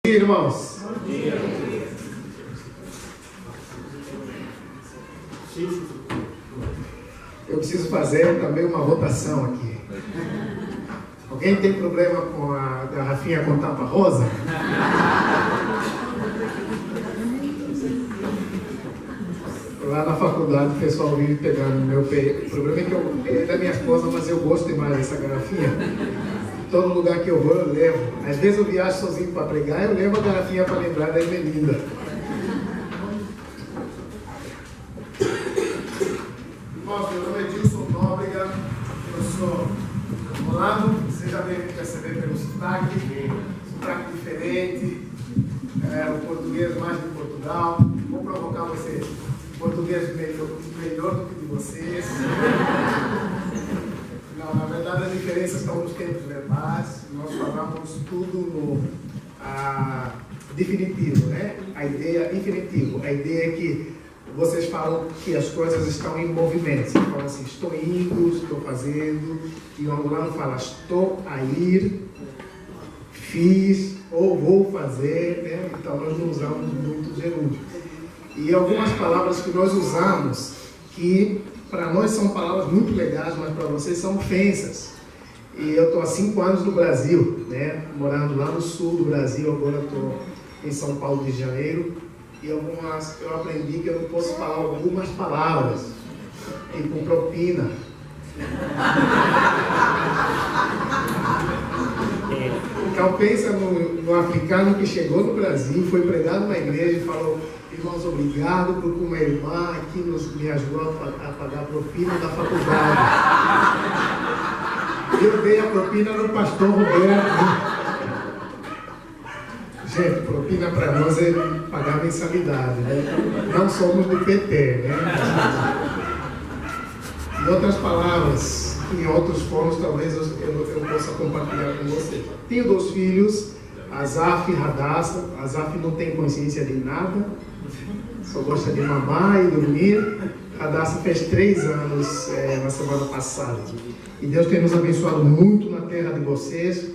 Irmãos, eu preciso fazer também uma votação aqui. Alguém tem problema com a garrafinha com tampa rosa? Lá na faculdade o pessoal vive pegando meu pé. O problema é que é da minha esposa, mas eu gosto demais dessa garrafinha. Todo lugar que eu vou, eu levo. Às vezes eu viajo sozinho para pregar, eu levo a garrafinha para lembrar da Emelinda. Irmãos, meu nome é Dilson Nóbrega, eu sou angolano, você já deve perceber pelo sotaque diferente, o português mais de Portugal. Vou provocar você, português melhor do que de vocês. Não, na verdade as diferenças estão nos tempos verbais. Nós falamos tudo no definitivo, né? A ideia infinitivo. A ideia é que vocês falam que as coisas estão em movimento. Você fala assim, estou indo, estou fazendo. E o angolano fala, estou a ir, fiz ou vou fazer, né? Então nós não usamos muito gerúndio. E algumas palavras que nós usamos que para nós são palavras muito legais, mas para vocês são ofensas. E eu estou há 5 anos no Brasil, né? Morando lá no sul do Brasil, agora estou em São Paulo de Janeiro. E eu aprendi que eu não posso falar algumas palavras, tipo propina. Então pensa no africano que chegou no Brasil, foi pregado na igreja e falou: irmãos, obrigado porque uma irmã aqui me ajudou a pagar a propina da faculdade. Eu dei a propina no pastor Roberto. Gente, propina para nós é pagar mensalidade, né? Não somos do PT, né? Em outras palavras, em outros fóruns, talvez eu possa compartilhar com vocês. Tenho 2 filhos, Azaf e Radassa. Azaf não tem consciência de nada, só gosta de mamar e dormir. Radassa fez 3 anos na semana passada. E Deus tem nos abençoado muito na terra de vocês,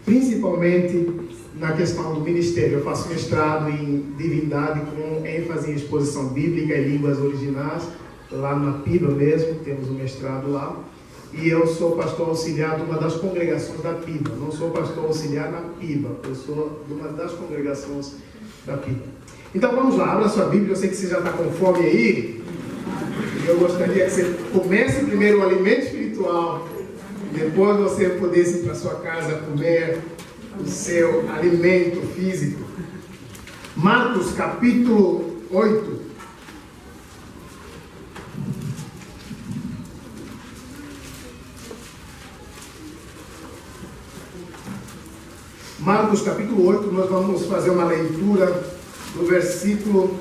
principalmente na questão do ministério. Eu faço mestrado em divindade com ênfase em exposição bíblica e línguas originais, lá na PIBA mesmo, temos um mestrado lá. E eu sou pastor auxiliar de uma das congregações da PIBA. Não sou pastor auxiliar na PIBA, eu sou de uma das congregações da PIBA. Então vamos lá, abra sua Bíblia, eu sei que você já está com fome aí. E eu gostaria que você comece primeiro o alimento espiritual, depois você pudesse ir para sua casa comer o seu alimento físico. Marcos capítulo 8. Marcos capítulo 8, nós vamos fazer uma leitura do versículo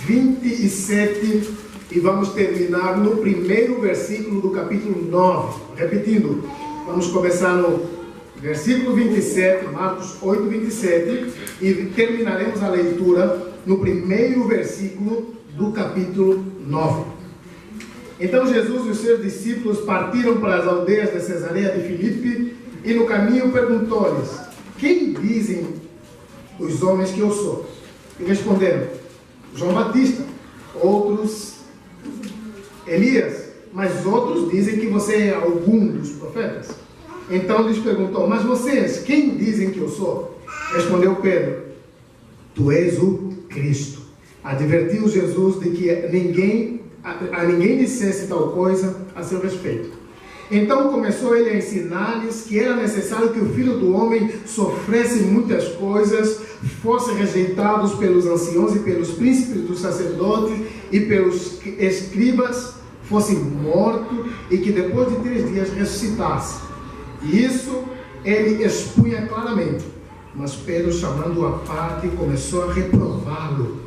27 e vamos terminar no primeiro versículo do capítulo 9. Repetindo, vamos começar no versículo 27, Marcos 8, 27, e terminaremos a leitura no primeiro versículo do capítulo 9. Então Jesus e os seus discípulos partiram para as aldeias de Cesareia de Filipe e no caminho perguntou-lhes: quem dizem os homens que eu sou? E responderam: João Batista, outros Elias, mas outros dizem que você é algum dos profetas. Então lhes perguntou: mas vocês, quem dizem que eu sou? Respondeu Pedro: tu és o Cristo. Advertiu Jesus de que a ninguém dissesse tal coisa a seu respeito. Então começou ele a ensinar-lhes que era necessário que o Filho do Homem sofresse muitas coisas, fosse rejeitado pelos anciãos e pelos príncipes dos sacerdotes e pelos escribas, fosse morto e que depois de 3 dias ressuscitasse. E isso ele expunha claramente. Mas Pedro, chamando-o à parte, começou a reprová-lo.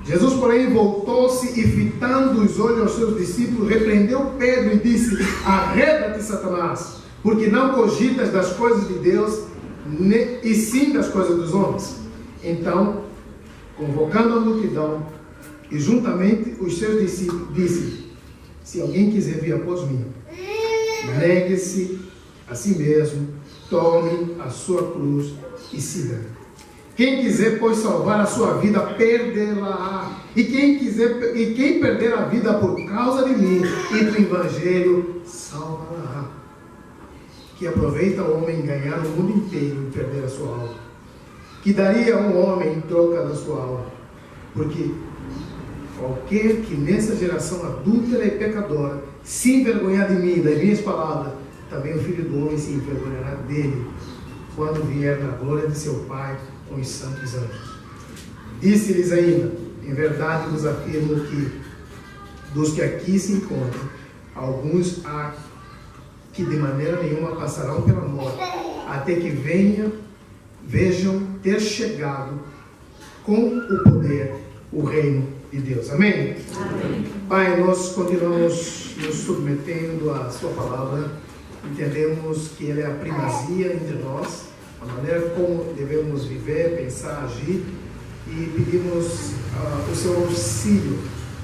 Jesus, porém, voltou-se e, fitando os olhos aos seus discípulos, repreendeu Pedro e disse: arreda-te, Satanás, porque não cogitas das coisas de Deus, e sim das coisas dos homens. Então, convocando a multidão e juntamente os seus discípulos, disse: se alguém quiser vir após mim, negue-se a si mesmo, tome a sua cruz e siga. Quem quiser, pois, salvar a sua vida, perdê-la. E quem perder a vida por causa de mim e do Evangelho, salvará. Que aproveita o homem ganhar o mundo inteiro e perder a sua alma? Que daria um homem em troca da sua alma? Porque qualquer que nessa geração adúltera e pecadora se envergonhar de mim, das minhas palavras, também o Filho do Homem se envergonhará dele, quando vier na glória de seu Pai com os santos anjos. Disse-lhes ainda: em verdade vos afirmo que dos que aqui se encontram, alguns há que de maneira nenhuma passarão pela morte, até que vejam ter chegado com o poder o reino de Deus. Amém? Amém. Pai, nós continuamos nos submetendo à sua palavra. Entendemos que ela é a primazia entre nós, a maneira como devemos viver, pensar, agir, e pedimos o seu auxílio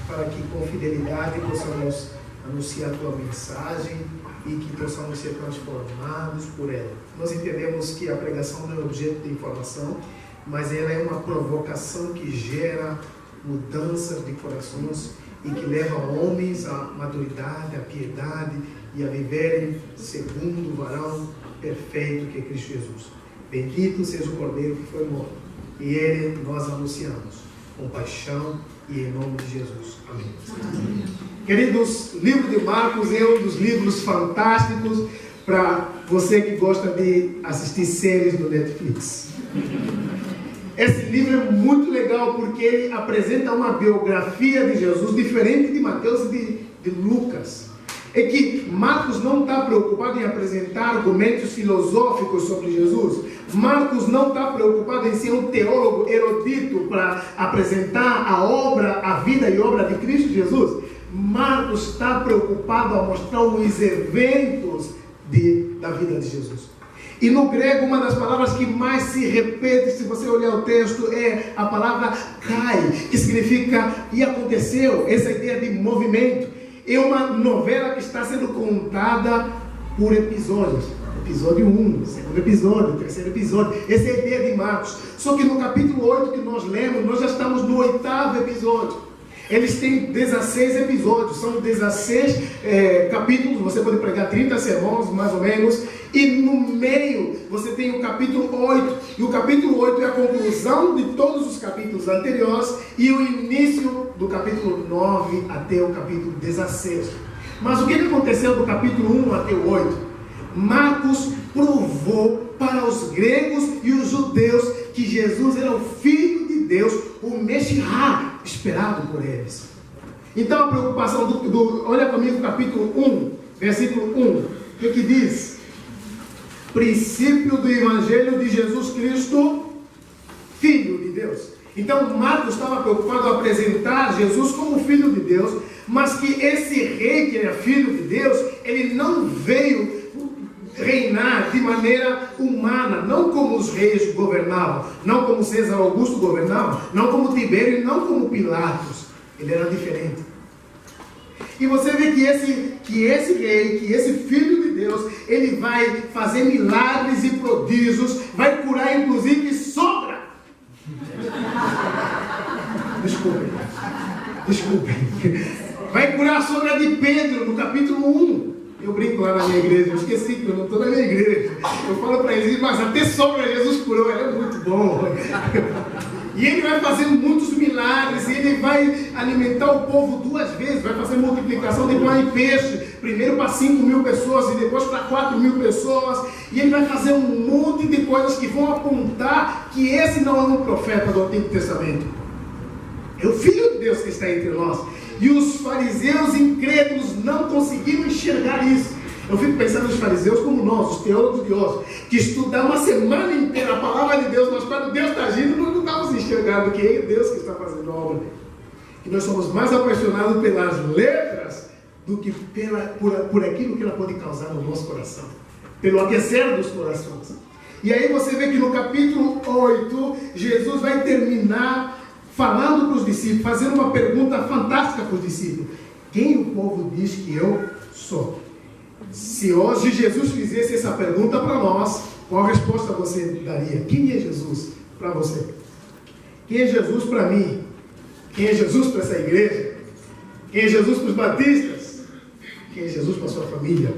para que com fidelidade possamos anunciar a tua mensagem e que possamos ser transformados por ela. Nós entendemos que a pregação não é objeto de informação, mas ela é uma provocação que gera mudanças de corações e que leva homens à maturidade, à piedade e a viverem segundo o varão perfeito que é Cristo Jesus. Bendito seja o Cordeiro que foi morto, e ele nós anunciamos com paixão e em nome de Jesus. Amém. Amém. Queridos, o livro de Marcos é um dos livros fantásticos para você que gosta de assistir séries no Netflix. Esse livro é muito legal porque ele apresenta uma biografia de Jesus diferente de Mateus e de Lucas. É que Marcos não está preocupado em apresentar argumentos filosóficos sobre Jesus. Marcos não está preocupado em ser um teólogo erudito para apresentar a obra, a vida e obra de Cristo Jesus. Marcos está preocupado a mostrar os eventos da vida de Jesus. E no grego, uma das palavras que mais se repete, se você olhar o texto, é a palavra kai, que significa e aconteceu, essa ideia de movimento. É uma novela que está sendo contada por episódios. Episódio 1, segundo episódio, terceiro episódio. Essa é a ideia de Marcos. Só que no capítulo 8 que nós lemos, nós já estamos no 8º episódio. Eles têm 16 episódios, são 16 capítulos, você pode pregar 30 sermões, mais ou menos, e no meio você tem o capítulo 8, e o capítulo 8 é a conclusão de todos os capítulos anteriores, e o início do capítulo 9 até o capítulo 16. Mas o que aconteceu do capítulo 1 até o 8? Marcos provou para os gregos e os judeus que Jesus era o Filho de Deus, o Messias, esperado por eles. Então a preocupação olha comigo o capítulo 1, versículo 1, o que diz? Princípio do Evangelho de Jesus Cristo, Filho de Deus. Então Marcos estava preocupado em apresentar Jesus como Filho de Deus, mas que esse rei que era Filho de Deus, ele não veio reinar de maneira humana, não como os reis governavam, não como César Augusto governava, não como Tibério, não como Pilatos. Ele era diferente. E você vê que esse rei, que esse Filho de Deus, ele vai fazer milagres e prodígios, vai curar inclusive sogra. Desculpem. Vai curar a sogra de Pedro no capítulo 1. Eu brinco lá na minha igreja, eu esqueci que eu não estou na minha igreja. Eu falo para eles, mas até sogra Jesus curou, ela é muito bom. E ele vai fazer muitos milagres, e ele vai alimentar o povo 2 vezes, vai fazer multiplicação de pão e peixe, primeiro para 5.000 pessoas e depois para 4.000 pessoas, e ele vai fazer um monte de coisas que vão apontar que esse não é um profeta do Antigo Testamento. É o Filho de Deus que está entre nós. E os fariseus incrédulos não conseguiram enxergar isso. Eu fico pensando nos fariseus como nós, os teólogos de hoje, que estudar uma semana inteira a palavra de Deus, mas quando Deus está agindo, nós não estamos enxergando que é Deus que está fazendo a obra. Que nós somos mais apaixonados pelas letras do que por aquilo que ela pode causar no nosso coração, pelo aquecer dos corações. E aí você vê que no capítulo 8, Jesus vai terminar falando para os discípulos, fazendo uma pergunta fantástica para os discípulos: quem o povo diz que eu sou? Se hoje Jesus fizesse essa pergunta para nós, qual resposta você daria? Quem é Jesus para você? Quem é Jesus para mim? Quem é Jesus para essa igreja? Quem é Jesus para os batistas? Quem é Jesus para a sua família?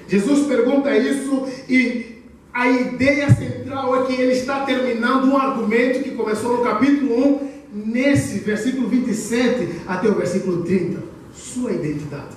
Jesus pergunta isso e a ideia central é que ele está terminando um argumento que começou no capítulo 1, nesse versículo 27 até o versículo 30. Sua identidade.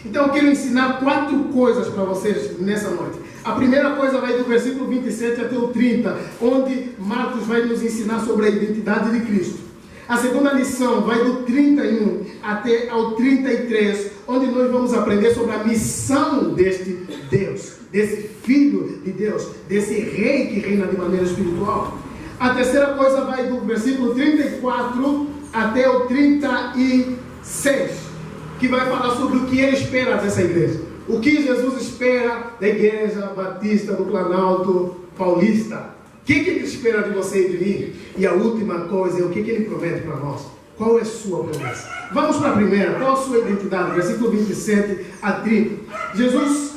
Então eu quero ensinar 4 coisas para vocês nessa noite. A primeira coisa vai do versículo 27 até o 30, onde Marcos vai nos ensinar sobre a identidade de Cristo. A segunda lição vai do 31 até ao 33, onde nós vamos aprender sobre a missão deste Deus, desse Filho de Deus, desse Rei que reina de maneira espiritual. A terceira coisa vai do versículo 34 até o 36, que vai falar sobre o que ele espera dessa igreja. O que Jesus espera da igreja batista do Planalto Paulista. O que ele espera de você e de mim? E a última coisa é o que ele promete para nós. Qual é a sua promessa? Vamos para a primeira. Qual a sua identidade? Versículo 27 a 30. Jesus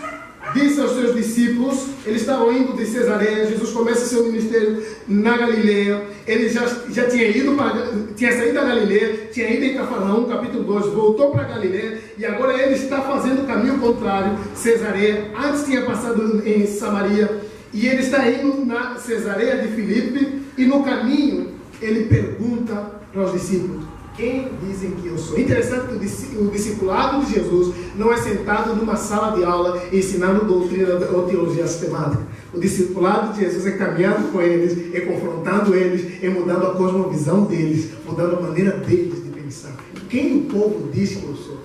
disse aos seus discípulos, eles estavam indo de Cesareia, Jesus começa seu ministério na Galileia, ele já tinha saído da Galileia, tinha ido em Cafarnaum, capítulo 2, voltou para a Galileia, e agora ele está fazendo o caminho contrário, Cesareia, antes tinha passado em Samaria, e ele está indo na Cesareia de Filipe, e no caminho ele pergunta para os discípulos: quem dizem que eu sou? Interessante que o discipulado de Jesus não é sentado numa sala de aula ensinando doutrina ou teologia sistemática. O discipulado de Jesus é caminhando com eles, é confrontando eles, é mudando a cosmovisão deles, mudando a maneira deles de pensar. Quem o povo diz que eu sou?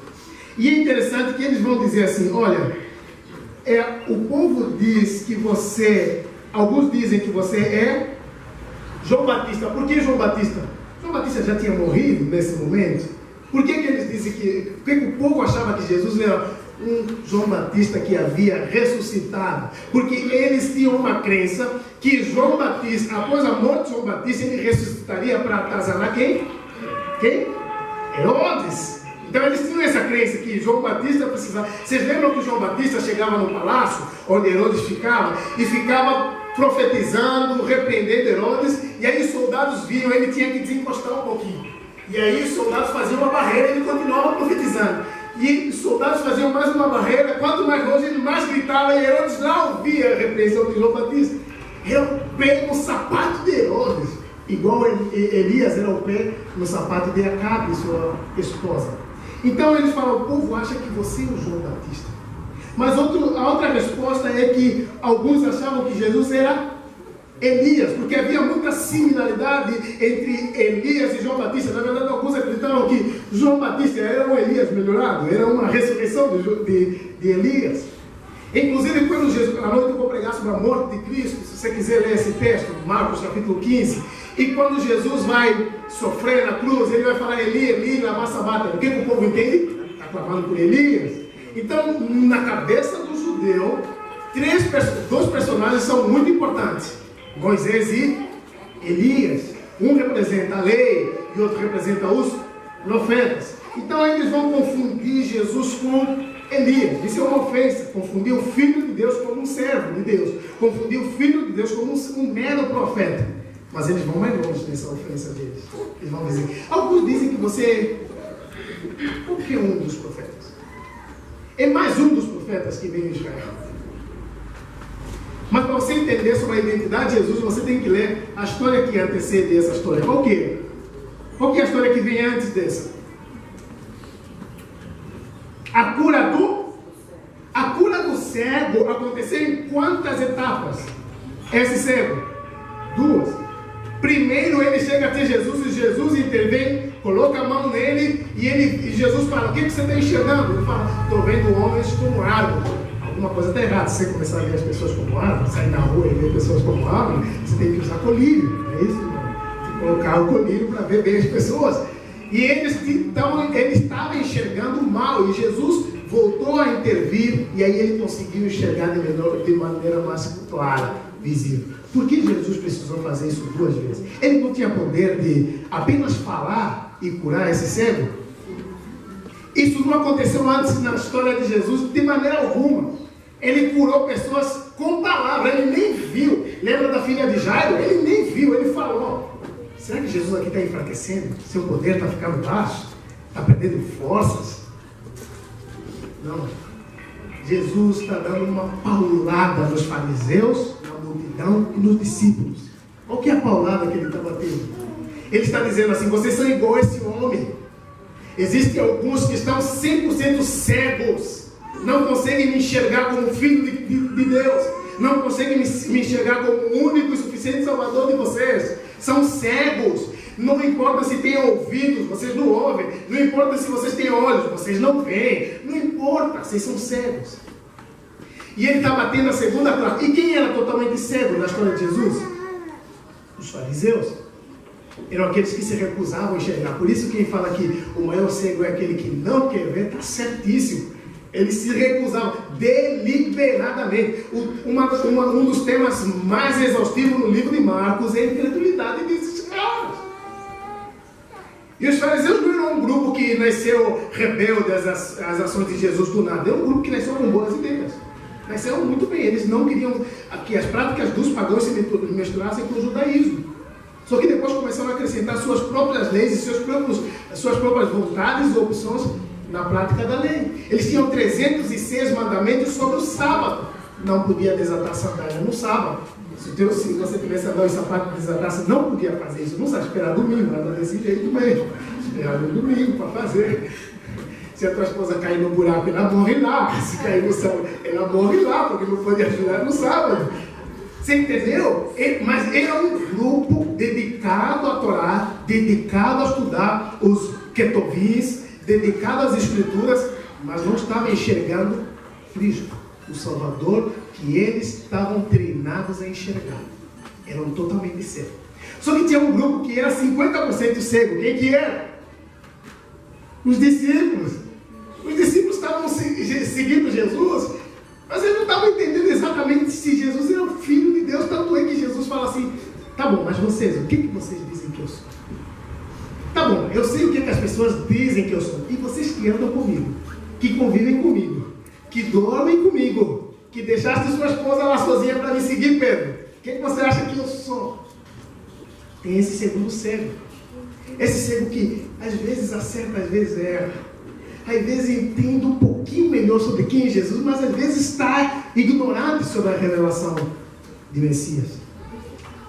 E é interessante que eles vão dizer assim: olha, o povo diz que você, alguns dizem que você é João Batista. Por que João Batista? João Batista já tinha morrido nesse momento. Por que eles dizem que... Por que o povo achava que Jesus era um João Batista que havia ressuscitado? Porque eles tinham uma crença que João Batista, após a morte de João Batista, ele ressuscitaria para atazanar quem? Quem? Herodes. Então eles tinham essa crença que João Batista precisava... Vocês lembram que João Batista chegava no palácio, onde Herodes ficava, e ficava profetizando, repreendendo Herodes, e aí os soldados viam, ele tinha que desencostar um pouquinho. E aí os soldados faziam uma barreira e ele continuava profetizando. E os soldados faziam mais uma barreira, quanto mais longe ele mais gritava, e Herodes não ouvia a repreensão de João Batista. Era o pé no sapato de Herodes, igual Elias era o pé no sapato de Acabe, sua esposa. Então eles falam: o povo acha que você é o João Batista. Mas a outra resposta é que alguns achavam que Jesus era Elias, porque havia muita similaridade entre Elias e João Batista. Na verdade, alguns acreditavam que João Batista era um Elias melhorado, era uma ressurreição de Elias. Inclusive, quando Jesus, à noite eu vou pregar sobre a morte de Cristo, se você quiser ler esse texto, Marcos capítulo 15, e quando Jesus vai sofrer na cruz, ele vai falar: Eli, Eli, lama sabachthani. O que o povo entende? Está clamando por Elias. Então, na cabeça do judeu, dois personagens são muito importantes: Moisés e Elias. Um representa a lei e outro representa os profetas. Então eles vão confundir Jesus com Elias. Isso é uma ofensa, confundir o Filho de Deus como um servo de Deus, confundir o Filho de Deus como um mero profeta. Mas eles vão mais longe nessa ofensa deles. Eles vão dizer: alguns dizem que você é qualquer um dos profetas. É mais um dos profetas que vem em Israel. Mas para você entender sobre a identidade de Jesus, você tem que ler a história que antecede essa história. Qual que é? Qual que é a história que vem antes dessa? A cura do cego aconteceu em quantas etapas? Esse cego? 2. Primeiro ele chega até Jesus e Jesus intervém, coloca a mão nele e Jesus fala: o que você está enxergando? Ele fala: estou vendo homens como árvore. Alguma coisa está errada. Se você começar a ver as pessoas como árvore, sair na rua e ver pessoas como árvore, você tem que usar colírio, não é isso? Tem que colocar o colírio para ver bem as pessoas. E ele estava enxergando mal, e Jesus voltou a intervir, e aí ele conseguiu enxergar de maneira mais clara, visível. Por que Jesus precisou fazer isso 2 vezes? Ele não tinha poder de apenas falar e curar esse cego? Isso não aconteceu antes na história de Jesus de maneira alguma. Ele curou pessoas com palavras, ele nem viu. lembra da filha de Jairo? Ele nem viu, ele falou: será que Jesus aqui está enfraquecendo? Seu poder está ficando baixo? Está perdendo forças? Não. Jesus está dando uma paulada nos fariseus, na multidão e nos discípulos. Qual que é a paulada que ele está batendo? Ele está dizendo assim: vocês são igual a esse homem. Existem alguns que estão 100% cegos, não conseguem me enxergar como filho de Deus, não conseguem me enxergar como o único e suficiente salvador de vocês. São cegos. Não importa se tem ouvidos, vocês não ouvem. Não importa se vocês têm olhos, vocês não veem. Não importa, vocês são cegos. E ele está batendo a segunda classe. E quem era totalmente cego na história de Jesus? Os fariseus. Eram aqueles que se recusavam a enxergar. Por isso quem fala que o maior cego é aquele que não quer ver, está certíssimo. Eles se recusavam deliberadamente. Um dos temas mais exaustivos no livro de Marcos é a incredulidade desses caras. E os fariseus não eram um grupo que nasceu rebelde às ações de Jesus do nada. É um grupo que nasceu com boas ideias. Nasceram muito bem. Eles não queriam que as práticas dos pagãos se misturassem com o judaísmo. Só que depois começaram a acrescentar suas próprias leis e suas próprias vontades e opções na prática da lei. Eles tinham 306 mandamentos sobre o sábado. Não podia desatar sandália no sábado. Se você tivesse andado em sapato de desatar, você não podia fazer isso. Não sabe esperar domingo, anda desse jeito mesmo. Esperar no domingo para fazer. Se a tua esposa cair no buraco, ela morre lá. Se cair no sábado, ela morre lá, porque não pode ajudar no sábado. Você entendeu? Mas era um grupo dedicado a Torá, dedicado a estudar os Ketuvim, dedicado às Escrituras, mas não estava enxergando Cristo, o Salvador, que eles estavam treinados a enxergar. Eram totalmente cegos. Só que tinha um grupo que era 50% cego. Quem que era? Os discípulos. Os discípulos estavam seguindo Jesus, mas eles não estavam entendendo exatamente se Jesus era o Filho de Deus. Tanto é que Jesus fala assim: tá bom, mas vocês, o que vocês dizem que eu sou? Tá bom, eu sei o que as pessoas dizem que eu sou. E vocês que andam comigo, que convivem comigo, que dormem comigo, que deixaste sua esposa lá sozinha para me seguir, Pedro, o que você acha que eu sou? Tem esse segundo cego. Esse cego que às vezes acerta, às vezes erra. Às vezes entende um pouquinho melhor sobre quem é Jesus, mas às vezes está ignorante sobre a revelação de Messias.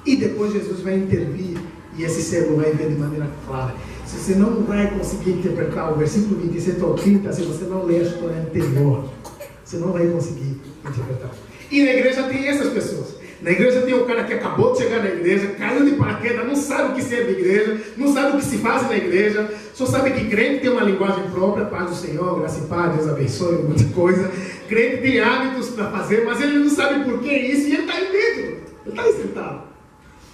E depois Jesus vai intervir e esse cego vai ver de maneira clara. Se você não vai conseguir interpretar o versículo 27 ao 30, se você não ler a história anterior, você não vai conseguir interpretar. E na igreja tem essas pessoas. Na igreja tem um cara que acabou de chegar na igreja, caiu de paraquedas, não sabe o que serve a igreja, não sabe o que se faz na igreja, só sabe que crente tem uma linguagem própria, paz do Senhor, graça e paz, Deus abençoe, muita coisa. Crente tem hábitos para fazer, mas ele não sabe por que isso, e ele está aí dentro, ele está aí sentado.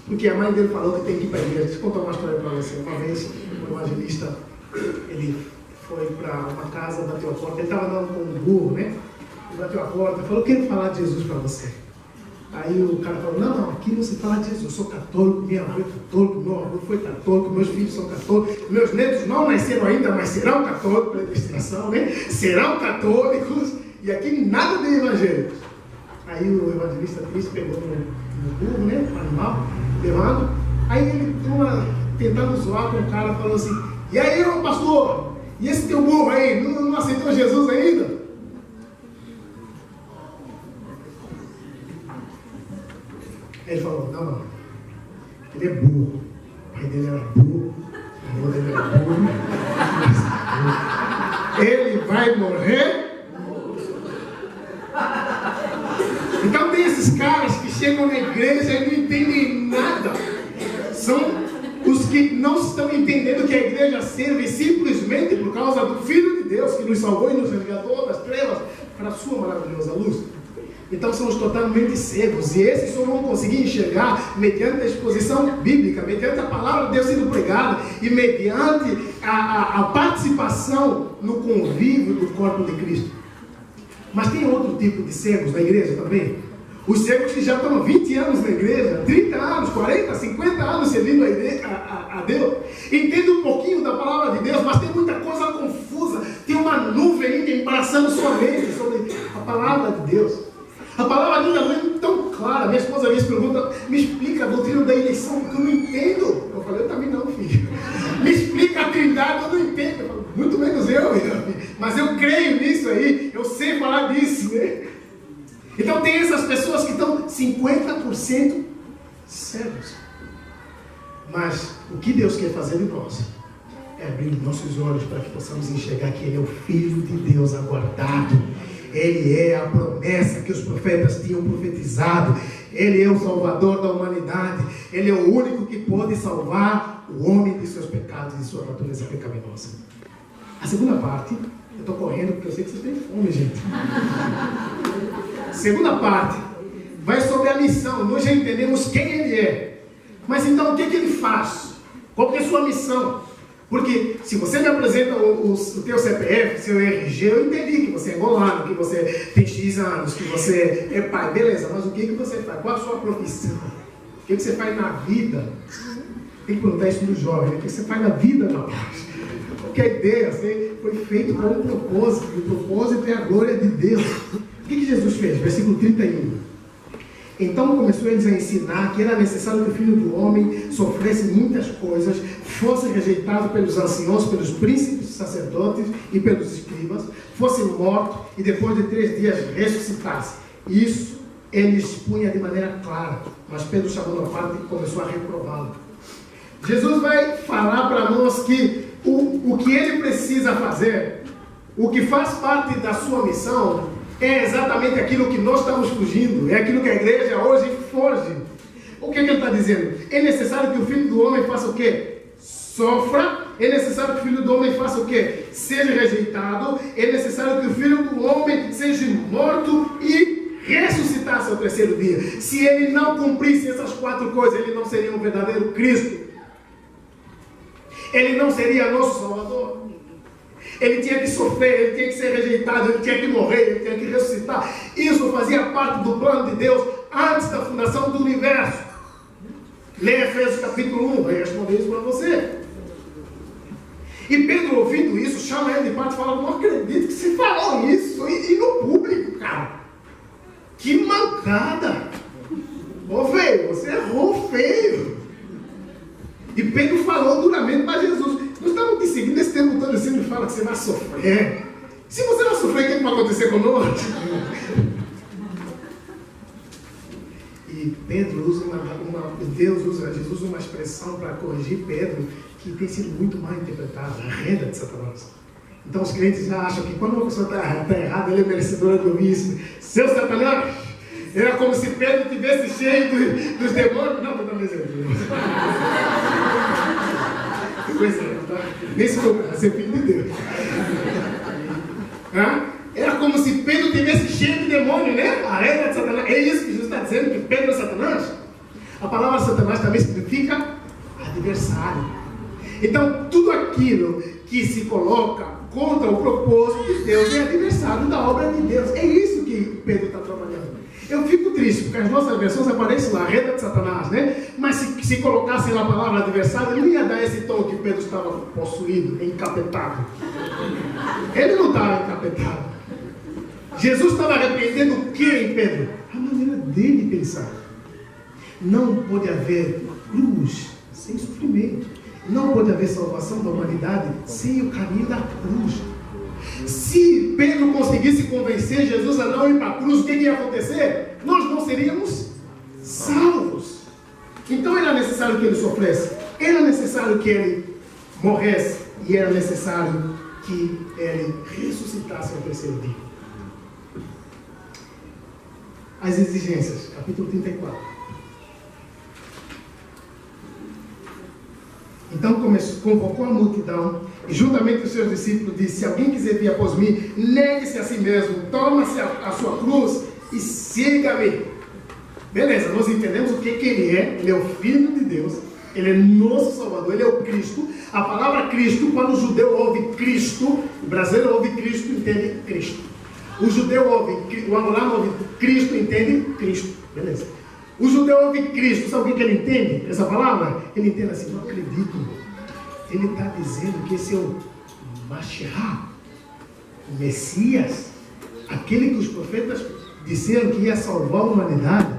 Porque a mãe dele falou que tem que ir para a igreja. Deixa eu contar uma história para você. Uma vez, um evangelista, ele foi para uma casa, bateu a porta, ele estava andando com um burro, né? Ele bateu a porta e falou: quero falar de Jesus para você. Aí o cara falou: não, aqui não se fala de Jesus, eu sou católico, minha avó é católico, meu avô foi católico, meus filhos são católicos, meus netos não nasceram ainda, mas serão católicos pela destinação, né? Serão católicos, e aqui nada de evangélicos. Aí o evangelista Cristo pegou no burro, né, no animal, levando, aí ele tentando zoar com o cara, falou assim: e aí, ô pastor, e esse teu burro aí, não aceitou Jesus ainda? Aí ele falou: não, ele é burro, o pai dele era burro, o avô dele era burro, ele vai morrer. Então tem esses caras que chegam na igreja e não entendem nada. São os que não estão entendendo que a igreja serve simplesmente por causa do Filho de Deus que nos salvou e nos resgatou das trevas para a sua maravilhosa luz. Então são os totalmente cegos, e esses só vão conseguir enxergar mediante a exposição bíblica, mediante a palavra de Deus sendo pregada e mediante a participação no convívio do corpo de Cristo. Mas tem outro tipo de cegos na igreja também. Os cegos que já estão há 20 anos na igreja, 30 anos, 40, 50 anos servindo a Deus. Entende um pouquinho da palavra de Deus, mas tem muita coisa confusa. Tem uma nuvem ainda embaraçando sua mente sobre a palavra de Deus. A palavra ainda não é tão clara. Minha esposa me pergunta, me explica a doutrina da eleição, porque eu não entendo. Eu falei, eu também não, filho. Me explica a trindade, eu não entendo. Eu falo, muito menos eu, mas eu creio nisso aí, eu sei falar disso, né? Então tem essas pessoas que estão 50% cegos. Mas o que Deus quer fazer em nós é abrir nossos olhos para que possamos enxergar que Ele é o Filho de Deus aguardado. Ele é a promessa que os profetas tinham profetizado. Ele é o Salvador da humanidade. Ele é o único que pode salvar o homem de seus pecados e de sua natureza pecaminosa. A segunda parte, eu estou correndo porque eu sei que vocês têm fome, gente. A segunda parte vai sobre a missão. Nós já entendemos quem Ele é. Mas então o que Ele faz? Qual que é a sua missão? Porque se você me apresenta o teu CPF, seu RG, eu entendi que você é angolano, que você tem X anos, que você é pai, beleza, mas o que você faz? Qual a sua profissão? O que você faz na vida? Tem que perguntar isso no jovem, né? O que você faz na vida, rapaz? Porque a ideia foi feita com um propósito, e o propósito é a glória de Deus. O que Jesus fez? Versículo 31. Então começou eles a ensinar que era necessário que o Filho do Homem sofresse muitas coisas, fosse rejeitado pelos anciãos, pelos príncipes, sacerdotes e pelos escribas, fosse morto e depois de 3 dias ressuscitasse. Isso ele expunha de maneira clara, mas Pedro, chamando a parte, começou a reprová-lo. Jesus vai falar para nós que o que ele precisa fazer, o que faz parte da sua missão, é exatamente aquilo que nós estamos fugindo, é aquilo que a igreja hoje foge. O que ele está dizendo? É necessário que o Filho do Homem faça o quê? Sofra. É necessário que o Filho do Homem faça o quê? Seja rejeitado. É necessário que o Filho do Homem seja morto e ressuscitasse ao 3º dia. Se ele não cumprisse essas 4 coisas, ele não seria um verdadeiro Cristo. Ele não seria nosso Salvador. Ele tinha que sofrer, ele tinha que ser rejeitado, ele tinha que morrer, ele tinha que ressuscitar. Isso fazia parte do plano de Deus antes da fundação do universo. Leia Efésios capítulo 1, vai responder isso para você. E Pedro, ouvindo isso, chama ele de parte e fala, não acredito que você falou isso, e no público, cara. Que mancada. Ô feio, você errou feio. E Pedro falou duramente para Jesus. Nós estamos te seguindo esse tempo todo, você me fala que você vai sofrer. Se você não sofrer, o que vai acontecer conosco? E Pedro usa Jesus usa uma expressão para corrigir Pedro que tem sido muito mal interpretada, a renda de Satanás. Então os crentes já acham que quando uma pessoa está errada, ele é merecedora do isso. Seu Satanás, era como se Pedro estivesse cheio dos demônios. Não, estou dando exemplo. Pois é, tá? Nesse momento, ser filho de Deus. Era como se Pedro tivesse cheio de demônio, né? A regra de Satanás. É isso que Jesus está dizendo, que Pedro é Satanás. A palavra Satanás também significa adversário. Então, tudo aquilo que se coloca contra o propósito de Deus é adversário da obra de Deus. É isso que Pedro está trabalhando. Eu fico triste, porque as nossas versões aparecem lá, a renda de Satanás, né? Mas se colocassem lá a palavra adversário, não ia dar esse tom que Pedro estava possuído, encapetado. Ele não estava encapetado. Jesus estava arrependendo o que em Pedro? A maneira dele pensar. Não pode haver cruz sem sofrimento. Não pode haver salvação da humanidade sem o caminho da cruz. Se Pedro conseguisse convencer Jesus a não ir para a cruz, o que ia acontecer? Nós não seríamos salvos. Então era necessário que ele sofresse, era necessário que ele morresse e era necessário que ele ressuscitasse ao 3º dia. As exigências, capítulo 34. Então convocou a multidão e juntamente os seus discípulos disse: se alguém quiser vir após mim, negue-se a si mesmo, toma-se a sua cruz e siga-me. Beleza, nós entendemos o que ele é. Ele é o Filho de Deus, ele é nosso Salvador, ele é o Cristo. A palavra Cristo, quando o judeu ouve Cristo, o brasileiro ouve Cristo, entende Cristo. O judeu ouve, o angolano ouve Cristo, entende Cristo. Beleza. O judeu ouve Cristo, sabe o que ele entende? Essa palavra? Ele entende assim: não acredito. Ele está dizendo que esse é o Mashiach, o Messias, aquele que os profetas disseram que ia salvar a humanidade.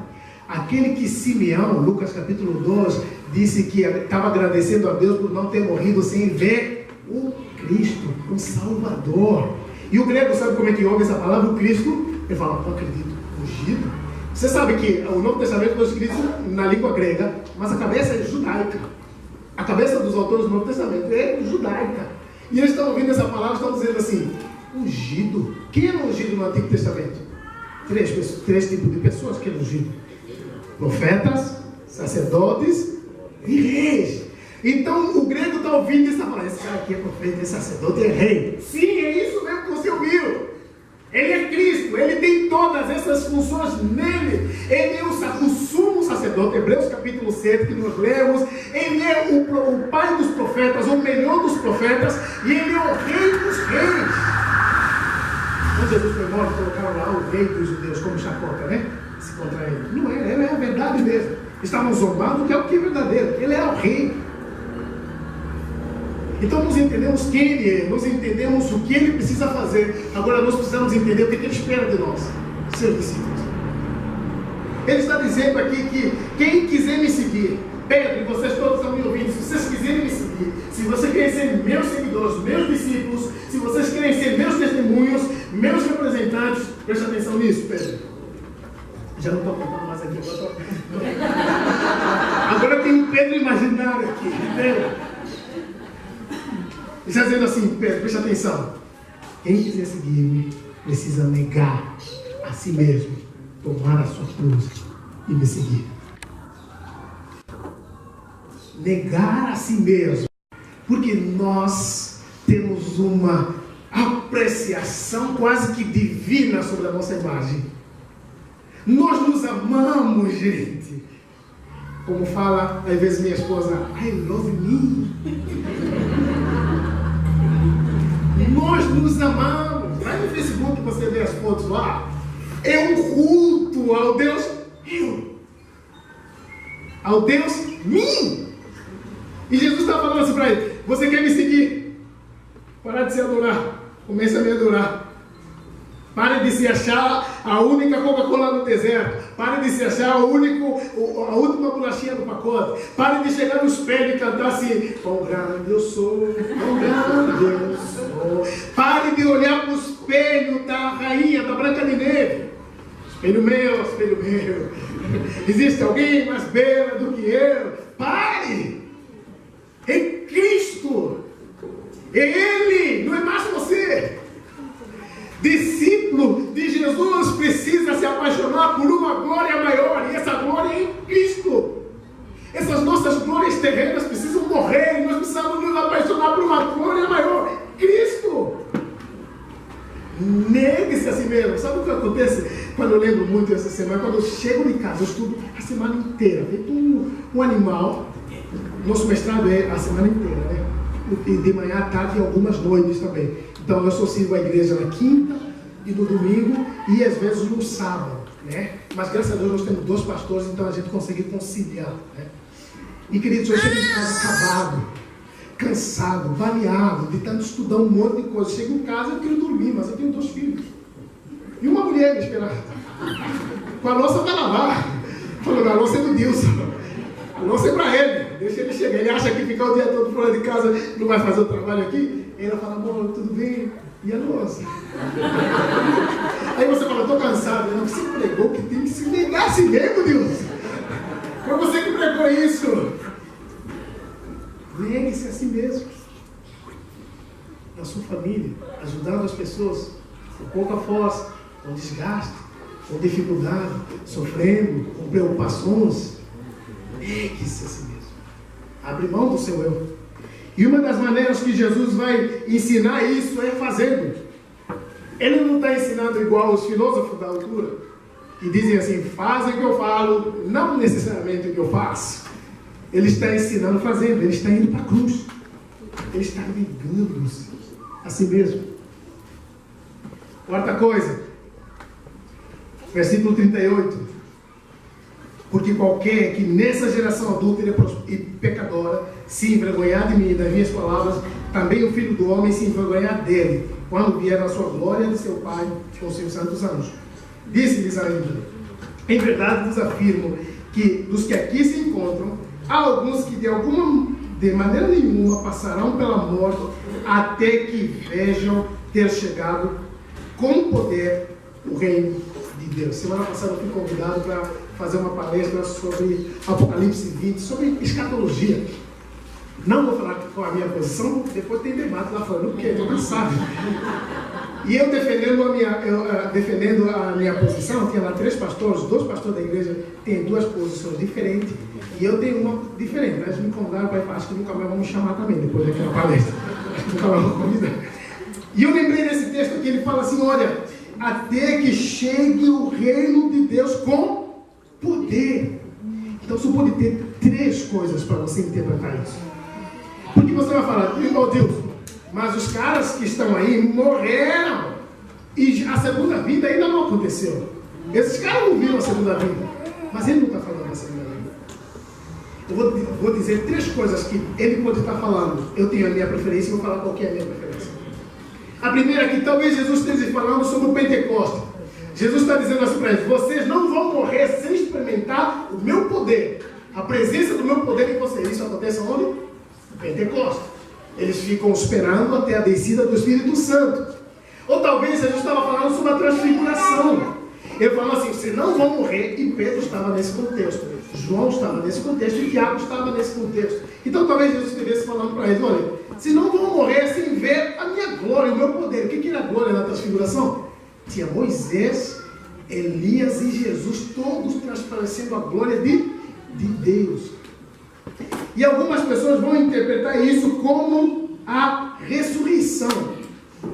Aquele que Simeão, Lucas capítulo 2, disse que estava agradecendo a Deus por não ter morrido sem ver o Cristo, o Salvador. E o grego sabe como é que ouve essa palavra, o Cristo? Ele fala, não acredito, ungido. Você sabe que o Novo Testamento foi escrito na língua grega, mas a cabeça é judaica. A cabeça dos autores do Novo Testamento é judaica. E eles estão ouvindo essa palavra, estão dizendo assim, ungido. Quem era ungido no Antigo Testamento? Três tipos de pessoas que eram ungidos: profetas, sacerdotes e reis. Então o grego está ouvindo e está falando, esse cara aqui é profeta, é sacerdote, é rei. Sim, é isso mesmo que você ouviu. Ele é Cristo, ele tem todas essas funções nele. Ele é o sumo sacerdote, Hebreus capítulo 7, que nós lemos. Ele é o pai dos profetas, o melhor dos profetas, e ele é o rei dos reis. Quando Jesus foi morto, colocaram lá o rei dos judeus como chacota, né? Se contra ele. Não é, ele é a verdade mesmo. Estavam zombando que é o que é verdadeiro. Ele é o rei. Então nós entendemos quem ele é, nós entendemos o que ele precisa fazer. Agora nós precisamos entender o que ele espera de nós, seus discípulos. Ele está dizendo aqui que quem quiser me seguir, Pedro, e vocês todos estão me ouvindo, se vocês quiserem me seguir, se vocês querem ser meus seguidores, meus discípulos, se vocês querem ser meus testemunhos, meus representantes, preste atenção nisso, Pedro. Já não estou contando mais aqui, agora tem um Pedro imaginário aqui, entendeu? Ele está dizendo assim, Pedro, preste atenção. Quem quiser seguir-me, precisa negar a si mesmo, tomar a sua cruz e me seguir. Negar a si mesmo. Porque nós temos uma apreciação quase que divina sobre a nossa imagem. Nós nos amamos, gente. Como fala, às vezes, minha esposa, I love me. Nós nos amamos. Vai no Facebook, você vê as fotos lá. É um culto ao Deus eu. Ao Deus mim. E Jesus está falando assim para ele, você quer me seguir? Para de se adorar. Começa a me adorar. Pare de se achar a única Coca-Cola no deserto. Pare de se achar a última bolachinha do pacote. Pare de chegar no espelho e cantar assim, quão grande eu sou, quão grande eu sou. Pare de olhar para o espelho da rainha, da Branca de Neve. Espelho meu, espelho meu. Existe alguém mais bela do que eu? Pare! É Cristo. É Ele, não é mais você. Discípulo de Jesus precisa se apaixonar por uma glória maior, e essa glória é em Cristo. Essas nossas glórias terrenas precisam morrer, e nós precisamos nos apaixonar por uma glória maior, Cristo. Negue-se a si mesmo. Sabe o que acontece quando eu lembro muito essa semana? Quando eu chego de casa, eu estudo a semana inteira, feito um animal. Nosso mestrado é a semana inteira, né? De manhã à tarde e algumas noites também. Então eu só sirvo a igreja na quinta e no domingo e às vezes no sábado, né? Mas graças a Deus nós temos 2 pastores, então a gente consegue conciliar, né? E queridos, eu chego em casa acabado, cansado, baleado, de tanto estudar um monte de coisa. Chego em casa, eu quero dormir, mas eu tenho 2 filhos. E uma mulher me esperando. Com a louça para lavar. Falando, a louça é do Dilson. A louça é para ele. Deixa ele chegar. Ele acha que ficar o dia todo fora de casa não vai fazer o trabalho aqui. Ela fala, amor, tudo bem? E a louça? Aí você fala, estou cansado. Não, você pregou que tem que se negar a si mesmo, Deus. Foi você que pregou isso. Negue-se a si mesmo. Na sua família, ajudando as pessoas com pouca força, com desgaste, com dificuldade, sofrendo, com preocupações. Negue-se a si mesmo. Abre mão do seu eu. E uma das maneiras que Jesus vai ensinar isso é fazendo. Ele não está ensinando igual os filósofos da altura, que dizem assim, fazem o que eu falo, não necessariamente o que eu faço. Ele está ensinando fazendo, ele está indo para a cruz. Ele está negando-se a si mesmo. Quarta coisa, versículo 38. Porque qualquer que nessa geração adúltera e pecadora se envergonhar de mim e das minhas palavras, também o Filho do Homem se envergonhar dele, quando vier a sua glória de seu Pai com seus santos anjos. Disse-lhes ainda, Em verdade vos afirmo que dos que aqui se encontram, há alguns que de maneira nenhuma passarão pela morte até que vejam ter chegado com poder o reino de Deus. Semana passada eu fui convidado para fazer uma palestra sobre Apocalipse 20, sobre escatologia. Não vou falar qual é a minha posição, depois tem debate lá fora, porque eu não sabe. E eu defendendo a minha posição, tinha lá 3 pastores, 2 pastores da igreja têm 2 posições diferentes, e eu tenho uma diferente. Eles me convidaram para ir, acho que nunca mais vão me chamar também, depois daquela palestra. Acho que nunca mais vão convidar. E eu lembrei desse texto que ele fala assim, olha, até que chegue o reino de Deus com poder. Então só pode ter 3 coisas para você interpretar isso. Porque você vai falar, meu Deus, mas os caras que estão aí morreram e a segunda vida ainda não aconteceu. Esses caras não viram a segunda vida, mas ele não está falando da segunda vida. Eu vou dizer 3 coisas que ele pode estar falando. Eu tenho a minha preferência e vou falar qual que é a minha preferência. A primeira é que talvez Jesus esteja falando sobre o Pentecoste. Jesus está dizendo assim para eles, vocês não vão morrer sem experimentar o meu poder. A presença do meu poder em vocês. Isso acontece onde? Pentecostes. Eles ficam esperando até a descida do Espírito Santo. Ou talvez Jesus estava falando sobre a transfiguração. Ele falou assim, vocês não vão morrer, e Pedro estava nesse contexto. João estava nesse contexto, e Tiago estava nesse contexto. Então talvez Jesus estivesse falando para eles, olha, vocês não vão morrer sem ver a minha glória, o meu poder. O que era a glória na transfiguração? Tinha Moisés, Elias e Jesus, todos transparecendo a glória de Deus. E algumas pessoas vão interpretar isso como a ressurreição.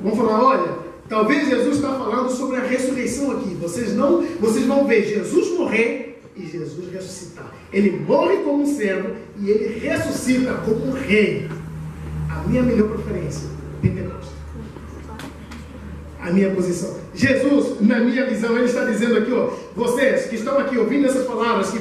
Vão falar, olha, talvez Jesus está falando sobre a ressurreição aqui. Vocês vão ver Jesus morrer e Jesus ressuscitar. Ele morre como um servo e ele ressuscita como um rei. A minha melhor preferência, Pentecostes. A minha posição. Jesus, na minha visão, ele está dizendo aqui, ó, vocês que estão aqui ouvindo essas palavras, que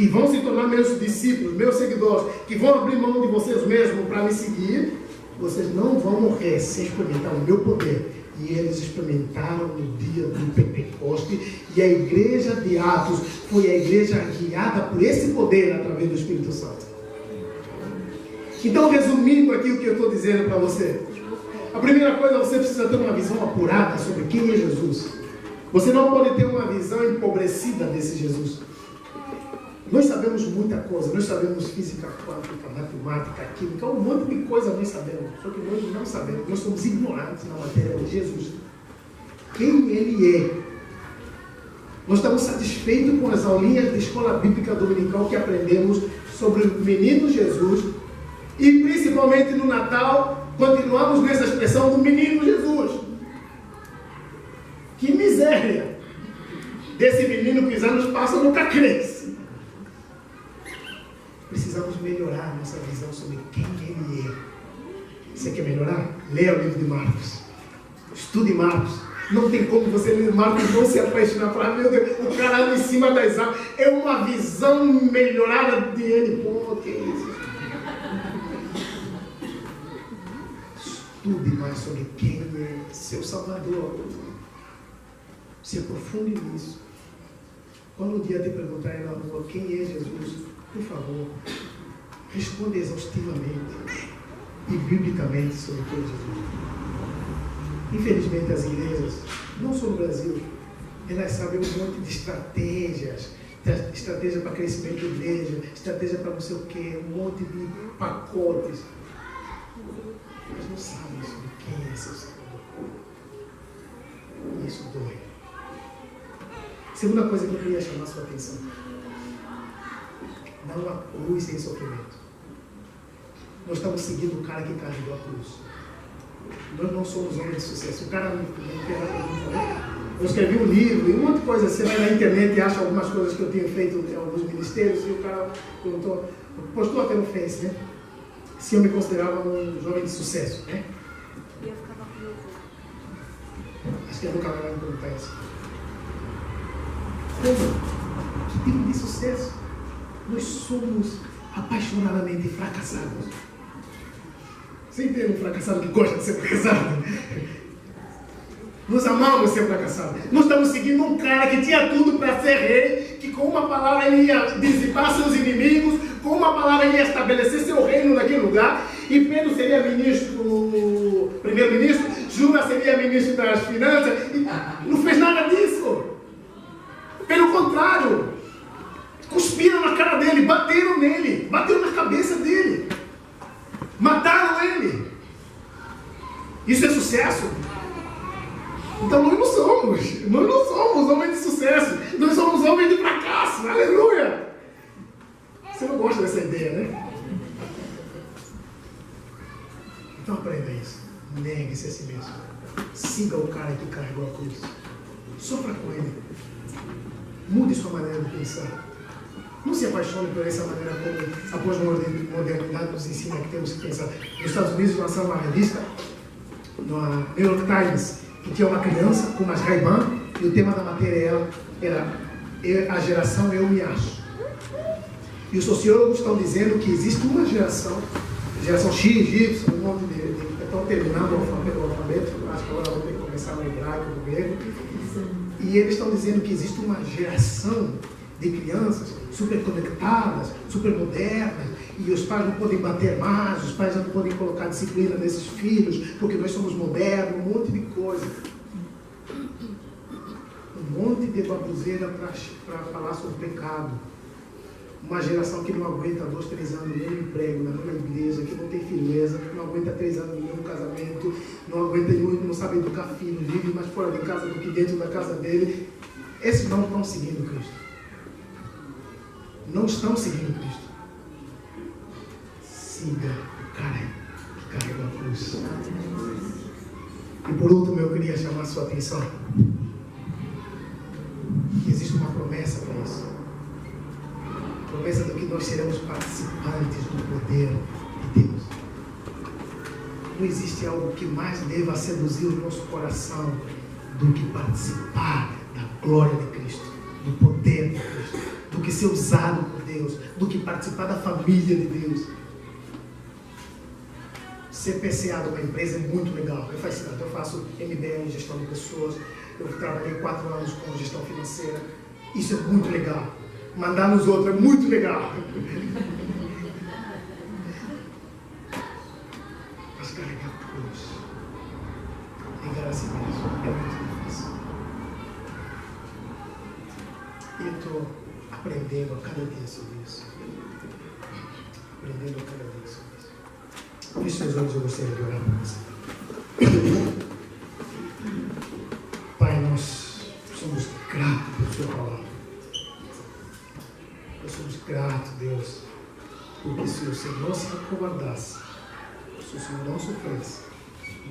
vão se tornar meus discípulos, meus seguidores, que vão abrir mão de vocês mesmos para me seguir, vocês não vão morrer sem experimentar o meu poder. E eles experimentaram no dia do Pentecoste, e a igreja de Atos foi a igreja guiada por esse poder através do Espírito Santo. Então, resumindo aqui o que eu estou dizendo para você, a primeira coisa, você precisa ter uma visão apurada sobre quem é Jesus. Você não pode ter uma visão empobrecida desse Jesus. Nós sabemos muita coisa, nós sabemos física quântica, matemática, química, um monte de coisa nós sabemos, só que nós não sabemos, nós somos ignorantes na matéria de Jesus. Quem ele é? Nós estamos satisfeitos com as aulinhas de escola bíblica dominical que aprendemos sobre o menino Jesus, e principalmente no Natal, continuamos nessa expressão do menino Jesus. Que miséria desse menino que os anos passam nunca cresce. Precisamos melhorar a nossa visão sobre quem ele é. Você quer melhorar? Leia o livro de Marcos. Estude Marcos. Não tem como você ler Marcos e não se apaixonar para, meu Deus, o cara em cima das árvores. É uma visão melhorada de ele. Pô, que é isso? Estude mais sobre quem é seu Salvador. Se aprofunde nisso. Quando um dia te perguntarem na rua quem é Jesus, por favor, responda exaustivamente e biblicamente sobre quem é Jesus. Infelizmente as igrejas, não só no Brasil, elas sabem um monte de estratégias. Estratégia para crescimento da igreja, estratégia para não sei o quê, um monte de pacotes. Mas não sabem sobre quem é seu Salvador. E isso dói. Segunda coisa que eu queria chamar a sua atenção. Não há cruz sem sofrimento. Nós estamos seguindo o cara que carregou a cruz. Nós não somos homens de sucesso. O cara não fez a pergunta, né? Eu escrevi um livro e um monte de coisa. Você vai na internet e acha algumas coisas que eu tenho feito em alguns ministérios, e o cara perguntou, postou até no Face, né? Se eu me considerava um jovem de sucesso, né? Acho que eu nunca vai me perguntar isso. Como? Que tipo de sucesso? Nós somos apaixonadamente fracassados. Você entende um fracassado que gosta de ser fracassado? Nós amamos ser fracassados. Nós estamos seguindo um cara que tinha tudo para ser rei que com uma palavra ele ia dissipar seus inimigos, com uma palavra ele ia estabelecer seu reino naquele lugar, e Pedro seria primeiro-ministro, Judas seria ministro das finanças, e não fez nada disso. Pelo contrário, cuspiram na cara dele, bateram nele, bateram na cabeça dele, mataram ele. Isso é sucesso? Então nós não somos homens de sucesso, nós somos homens de fracasso, aleluia! Você não gosta dessa ideia, né? Então aprenda isso, negue-se a si mesmo, siga o cara que carregou a cruz, sofra com ele, mude sua maneira de pensar, não se apaixone por essa maneira como a pós-modernidade nos ensina que temos que pensar. Nos Estados Unidos lançaram uma revista, no New York Times, que tinha uma criança com umas Ray-Ban, e o tema da matéria era a geração eu me acho. E os sociólogos estão dizendo que existe uma geração X, Y, um monte de estão terminando o alfabeto, acho que agora vão ter que começar no hebraico, no grego, e eles estão dizendo que existe uma geração de crianças super conectadas, super modernas, e os pais não podem bater mais, os pais não podem colocar disciplina nesses filhos, porque nós somos modernos, um monte de coisa. Um monte de baboseira para falar sobre pecado. Uma geração que não aguenta 2, 3 anos no mesmo emprego, na mesma igreja, que não tem firmeza, que não aguenta 3 anos no mesmo casamento, não aguenta, não sabe educar filhos, vive mais fora de casa do que dentro da casa dele. Esses não estão seguindo Cristo. Não estão seguindo Cristo. Siga o cara que carrega a cruz. E por último, eu queria chamar a sua atenção que existe uma promessa para isso. A promessa de que nós seremos participantes do poder de Deus. Não existe algo que mais deva seduzir o nosso coração do que participar da glória de Cristo, do poder de Cristo, do que ser usado por Deus, do que participar da família de Deus. Ser PCA de uma empresa é muito legal, é fascinante. Eu faço MBA em gestão de pessoas, eu trabalhei 4 anos com gestão financeira, isso é muito legal. Mandar nos outros é muito legal. Mas carregar a cruz, negar a si mesmo, é muito difícil. E eu estou aprendendo a cada dia sobre isso. Aprendendo a cada dia sobre isso. Por isso, meus olhos, eu gostaria de orar por você. Pai, nós somos gratos por Sua palavra. Nós somos gratos, Deus, porque se o Senhor se acovardasse, se o Senhor não sofresse,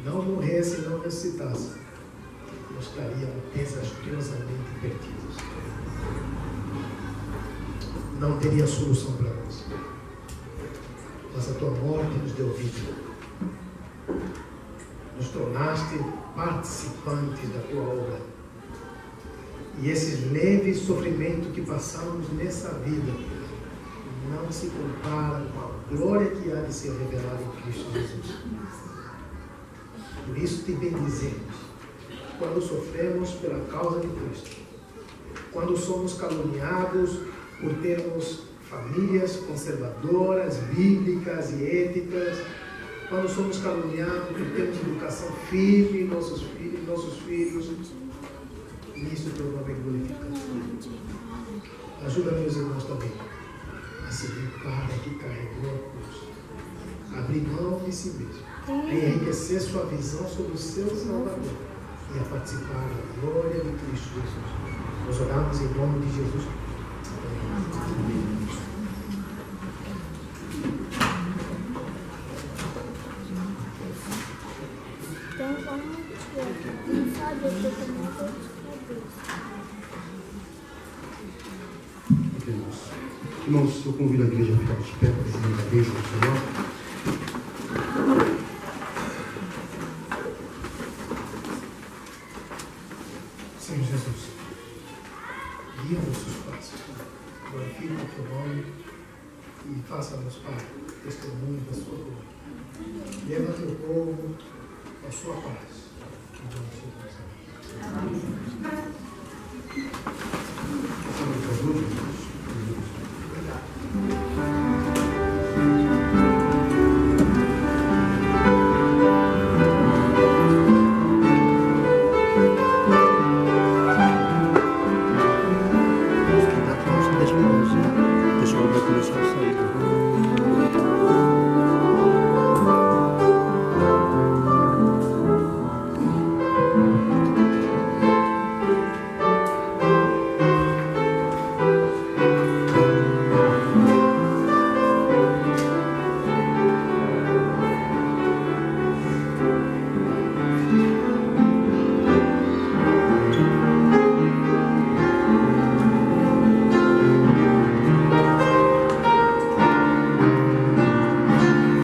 não morresse e não ressuscitasse, nós estaríamos desastrosamente perdidos. Não teria solução para nós. Mas a Tua morte nos deu vida. Nos tornaste participantes da Tua obra. E esses leves sofrimentos que passamos nessa vida não se comparam com a glória que há de ser revelada em Cristo Jesus. Por isso te bendizemos, quando sofremos pela causa de Cristo, quando somos caluniados por termos famílias conservadoras, bíblicas e éticas, quando somos caluniados por termos educação firme em nossos filhos, nisso teu nome é glorificado. Ajuda meus irmãos também a seguir o cara que carregou a cruz, abrir mão de si mesmo, a enriquecer sua visão sobre o seu Salvador e a participar da glória de Cristo Jesus. Nós oramos em nome de Jesus. Amém. Então vamos ver. Sabe, eu tô com uma dor de cabeça. Irmãos, eu convido a igreja a ficar de pé para receber a bênção do Senhor. Senhor Jesus, guia nossos passos, glorifica o Teu nome e faça-nos, Pai, testemunho da Sua glória. Leva a Teu povo a Sua paz. Em nome de Jesus. Amém. Passamos para as últimas.